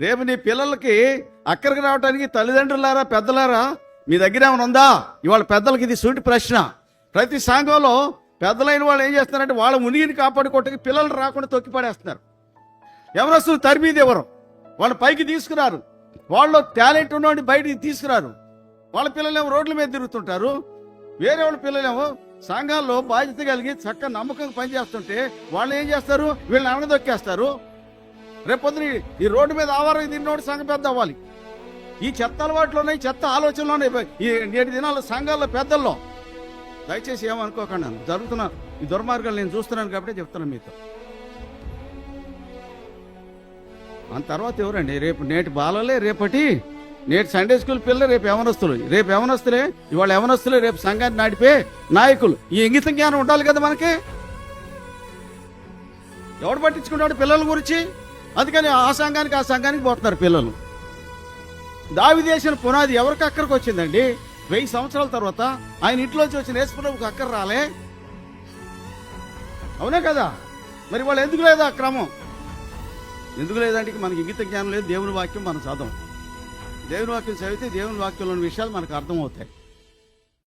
రేపు నీ పిల్లలకి అక్కడికి రావడానికి తల్లిదండ్రులారా, పెద్దలారా, మీ దగ్గర ఏమైనా ఉందా? ఇవాళ పెద్దలకి ఇది సూటి ప్రశ్న. ప్రతి సంఘంలో పెద్దలైన వాళ్ళు ఏం చేస్తున్నారంటే వాళ్ళ మునిగిని కాపాడుకోవటానికి పిల్లలు రాకుండా తొక్కి పడేస్తున్నారు. ఎవరొస్తూ తరిమీది ఎవరు వాళ్ళ పైకి తీసుకురారు, వాళ్ళు టాలెంట్ ఉన్నవాడిని బయటికి తీసుకురారు. వాళ్ళ పిల్లలేమో రోడ్ల మీద తిరుగుతుంటారు. వేరే వాళ్ళ పిల్లలేమో సంఘాల్లో బాధ్యత కలిగి చక్కగా నమ్మకంగా పనిచేస్తుంటే వాళ్ళు ఏం చేస్తారు? వీళ్ళని అనగదొక్కేస్తారు. రేపొద్దున ఈ రోడ్డు మీద ఆవారం తిన్నోడు సంఘం పెద్ద అవ్వాలి. ఈ చెత్త అలవాట్లోనే, చెత్త ఆలోచనలోనే ఈ నేటి దినాల్లో సంఘాల్లో పెద్దల్లో. దయచేసి ఏమనుకోకుండా, జరుగుతున్న ఈ దుర్మార్గాలు నేను చూస్తున్నాను కాబట్టి చెప్తున్నాను మీతో. ఆ తర్వాత ఎవరండి? రేపు నేటి బాలలే, నేటి సండే స్కూల్ పిల్లలు, రేపు యవనస్తులే, ఇవాళ యవనస్తులే రేపు సంఘాన్ని నడిపే నాయకులు. ఈ ఇంగిత జ్ఞానం ఉండాలి కదా మనకి. ఎవడు పట్టించుకుంటాడు పిల్లల గురించి? అందుకని ఆ సంఘానికి పోతున్నారు పిల్లలు. దావీదు చేసిన పునాది ఎవరికి అక్కడికి వచ్చిందండి? 1000 సంవత్సరాల తర్వాత ఆయన ఇంట్లోంచి వచ్చిన యేసుప్రభువుకు అక్కర రాలే? అవునే కదా? మరి వాళ్ళు ఎందుకు లేదా క్రమం? ఎందుకు లేదంటే మనకి ఇంగిత జ్ఞానం లేదు. దేవుని వాక్యం మనం చదవం. దేవుని వాక్యం చదివితే దేవుని వాక్యంలోని విషయాలు మనకు అర్థమవుతాయి.